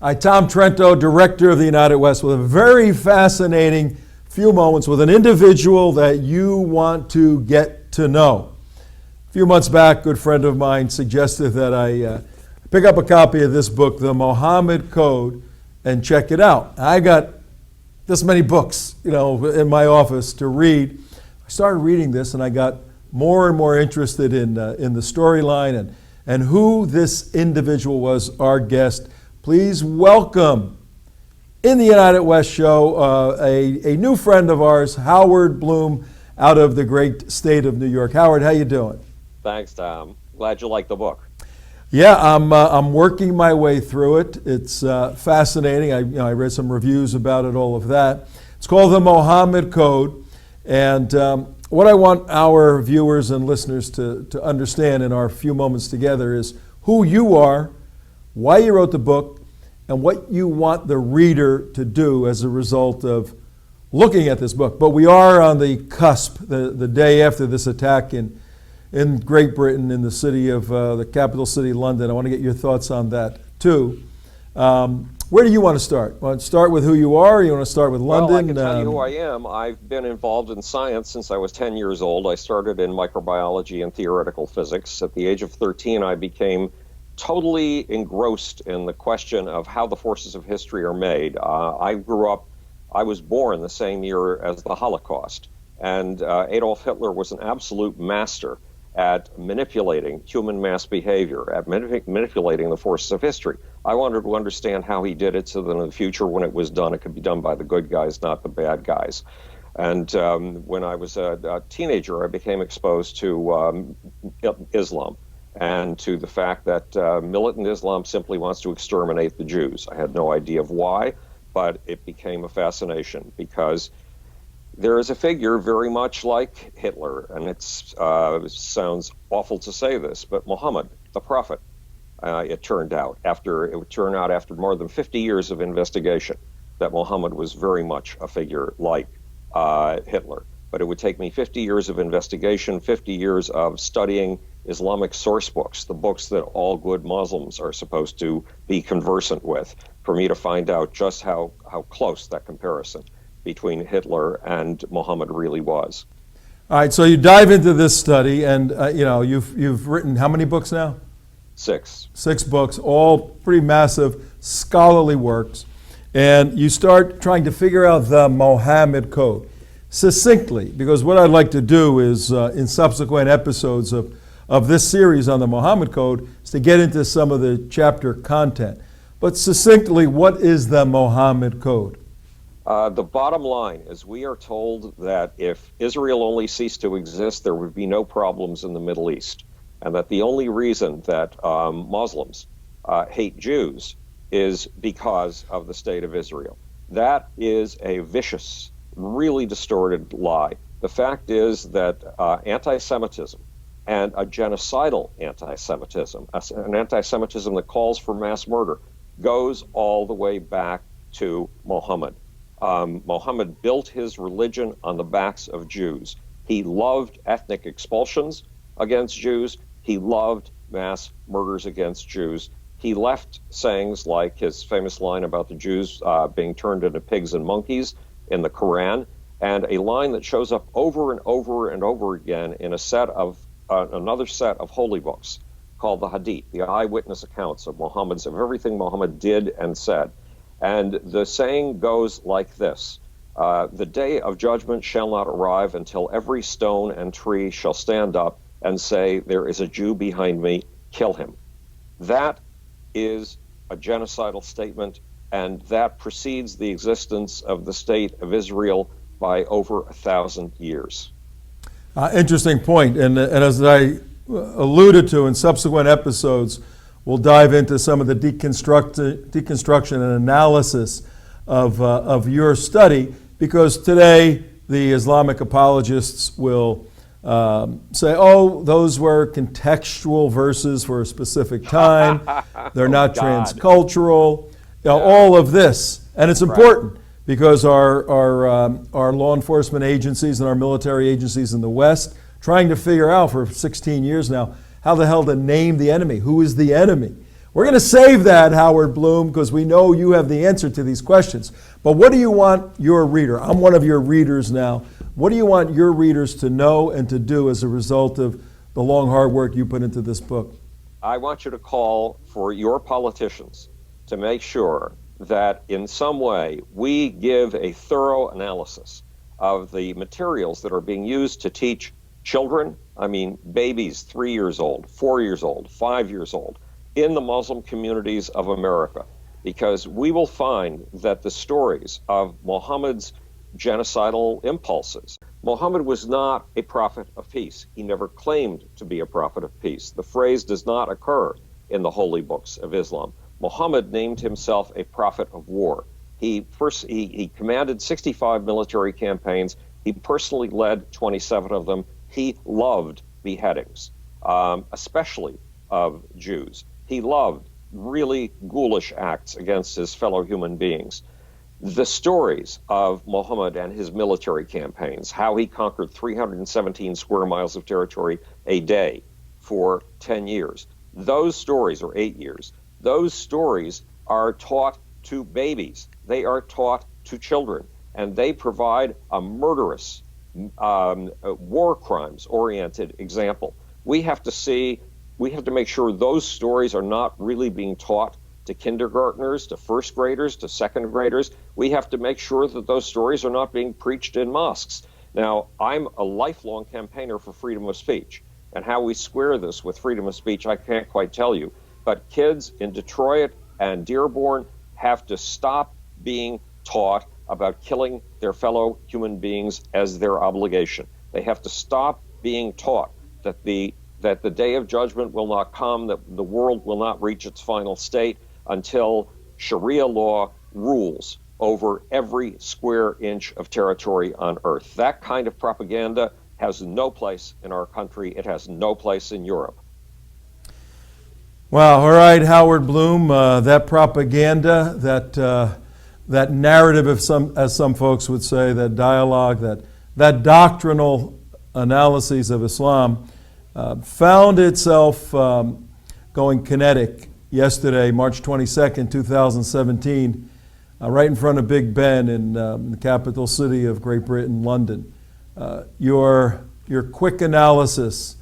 Tom Trento, Director of the United West, with a very fascinating few moments with an individual that you want to get to know. A few months back, a good friend of mine suggested that I pick up a copy of this book, The Muhammad Code, and check it out. I got this many books, in my office to read. I started reading this, and I got more and more interested in the storyline and who this individual was, our guest. Please welcome, in the United West show, a new friend of ours, Howard Bloom, out of the great state of New York. Howard, how you doing? Thanks, Tom. Glad you like the book. Yeah, I'm working my way through it. It's fascinating. I read some reviews about it, all of that. It's called The Muhammad Code, and what I want our viewers and listeners to understand in our few moments together is who you are, why you wrote the book, and what you want the reader to do as a result of looking at this book. But we are on the cusp, the day after this attack in Great Britain, in the city of the capital city, London. I want to get your thoughts on that too. Where do you want to start? Want to start with who you are, or you want to start with London? Well, I can tell you who I am. I've been involved in science since I was 10 years old. I started in microbiology and theoretical physics. At the age of 13, I became totally engrossed in the question of how the forces of history are made. I was born the same year as the Holocaust, and Adolf Hitler was an absolute master at manipulating human mass behavior, at manipulating the forces of history. I wanted to understand how he did it so that in the future, when it was done, it could be done by the good guys, not the bad guys. And when I was a teenager, I became exposed to Islam and to the fact that militant Islam simply wants to exterminate the Jews. I had no idea of why, but it became a fascination because there is a figure very much like Hitler, and it sounds awful to say this, but Muhammad, the prophet, it turned out after more than 50 years of investigation that Muhammad was very much a figure like Hitler. But it would take me 50 years of investigation, 50 years of studying Islamic source books, the books that all good Muslims are supposed to be conversant with, for me to find out just how close that comparison between Hitler and Muhammad really was. All right, so you dive into this study, and you've written how many books now? 6. 6 books, all pretty massive scholarly works, and you start trying to figure out the Muhammad Code succinctly, because what I'd like to do is in subsequent episodes of this series on the Muhammad Code is to get into some of the chapter content. But succinctly, what is the Muhammad Code? The bottom line is we are told that if Israel only ceased to exist, there would be no problems in the Middle East, and that the only reason that Muslims hate Jews is because of the state of Israel. That is a vicious, really distorted lie. The fact is that anti-Semitism and a genocidal anti-Semitism, an anti-Semitism that calls for mass murder, goes all the way back to Muhammad. Muhammad built his religion on the backs of Jews. He loved ethnic expulsions against Jews. He loved mass murders against Jews. He left sayings like his famous line about the Jews being turned into pigs and monkeys in the Quran, and a line that shows up over and over and over again in another set of holy books called the Hadith, the eyewitness accounts of everything Muhammad did and said. And the saying goes like this: the day of judgment shall not arrive until every stone and tree shall stand up and say, there is a Jew behind me, kill him. That is a genocidal statement, and that precedes the existence of the state of Israel by over 1,000 years. Interesting point, and as I alluded to in subsequent episodes, we'll dive into some of the deconstruction and analysis of your study, because today the Islamic apologists will say, oh, those were contextual verses for a specific time. They're not transcultural. All of this, and it's important because our law enforcement agencies and our military agencies in the West trying to figure out for 16 years now how the hell to name the enemy. Who is the enemy? We're going to save that, Howard Bloom, because we know you have the answer to these questions. But what do you want your reader? I'm one of your readers now. What do you want your readers to know and to do as a result of the long, hard work you put into this book? I want you to call for your politicians to make sure that in some way we give a thorough analysis of the materials that are being used to teach children, babies 3 years old, 4 years old, 5 years old, in the Muslim communities of America, because we will find that the stories of Muhammad's genocidal impulses. Muhammad was not a prophet of peace. He never claimed to be a prophet of peace. The phrase does not occur in the holy books of Islam. Muhammad named himself a prophet of war. He commanded 65 military campaigns. He personally led 27 of them. He loved beheadings, especially of Jews. He loved really ghoulish acts against his fellow human beings. The stories of Muhammad and his military campaigns, how he conquered 317 square miles of territory a day for 10 years, those stories, or 8 years, those stories are taught to babies. They are taught to children, and they provide a murderous, war crimes-oriented example. We have to make sure those stories are not really being taught to kindergartners, to first graders, to second graders. We have to make sure that those stories are not being preached in mosques. Now, I'm a lifelong campaigner for freedom of speech, and how we square this with freedom of speech, I can't quite tell you. But kids in Detroit and Dearborn have to stop being taught about killing their fellow human beings as their obligation. They have to stop being taught that the day of judgment will not come, that the world will not reach its final state until Sharia law rules over every square inch of territory on earth. That kind of propaganda has no place in our country. It has no place in Europe. Wow, all right, Howard Bloom, that propaganda, that narrative, as some folks would say, that dialogue, that doctrinal analyses of Islam found itself going kinetic yesterday, March 22nd, 2017, right in front of Big Ben in the capital city of Great Britain, London. Your quick analysis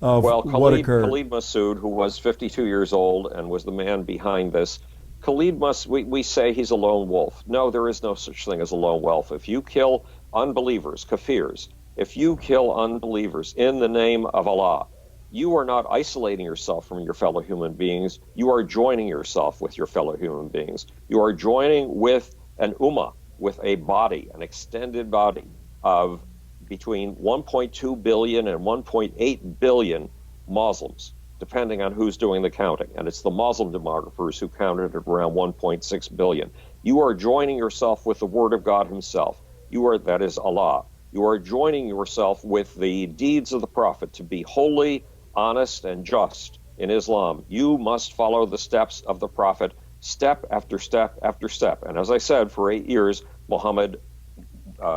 of what occurred. Khalid Massoud, who was 52 years old and was the man behind this, we say he's a lone wolf. No, there is no such thing as a lone wolf. If you kill unbelievers, kafirs, if you kill unbelievers in the name of Allah, you are not isolating yourself from your fellow human beings. You are joining yourself with your fellow human beings. You are joining with an ummah, with a body, an extended body of between 1.2 billion and 1.8 billion Muslims, depending on who's doing the counting. And it's the Muslim demographers who counted at around 1.6 billion. You are joining yourself with the Word of God Himself. That is Allah. You are joining yourself with the deeds of the Prophet to be holy, honest, and just in Islam. You must follow the steps of the Prophet, step after step after step. And as I said, for 8 years, Muhammad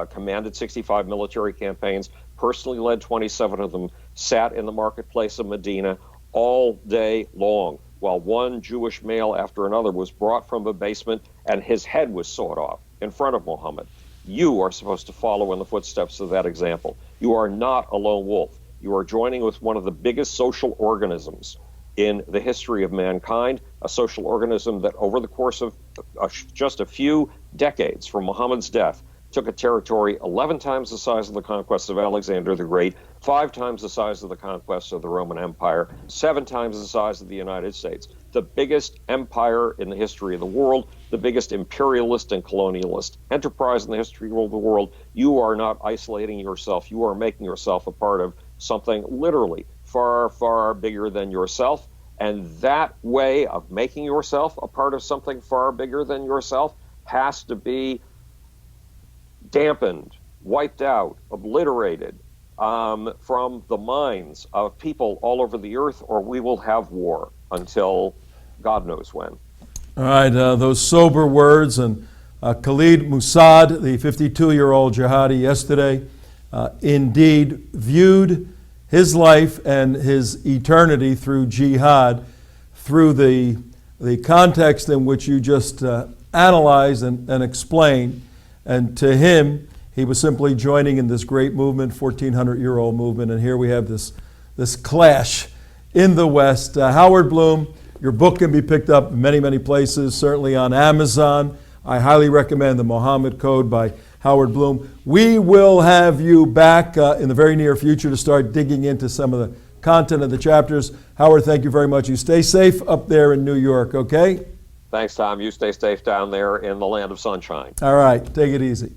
commanded 65 military campaigns, personally led 27 of them, sat in the marketplace of Medina all day long, while one Jewish male after another was brought from a basement and his head was sawed off in front of Muhammad. You are supposed to follow in the footsteps of that example. You are not a lone wolf. You are joining with one of the biggest social organisms in the history of mankind, a social organism that over the course of just a few decades from Muhammad's death took a territory 11 times the size of the conquest of Alexander the Great, 5 times the size of the conquest of the Roman Empire, 7 times the size of the United States. The biggest empire in the history of the world, the biggest imperialist and colonialist enterprise in the history of the world. You are not isolating yourself. You are making yourself a part of something literally far, far bigger than yourself. And that way of making yourself a part of something far bigger than yourself has to be dampened, wiped out, obliterated from the minds of people all over the earth, or we will have war until God knows when. All right, those sober words. And Khalid Massoud, the 52-year-old jihadi yesterday, indeed viewed his life and his eternity through jihad, through the the context in which you just analyzed and explained. And to him, he was simply joining in this great movement, 1,400-year-old movement. And here we have this clash in the West. Howard Bloom, your book can be picked up in many, many places, certainly on Amazon. I highly recommend The Muhammad Code by Howard Bloom. We will have you back in the very near future to start digging into some of the content of the chapters. Howard, thank you very much. You stay safe up there in New York, okay? Thanks, Tom. You stay safe down there in the land of sunshine. All right, take it easy.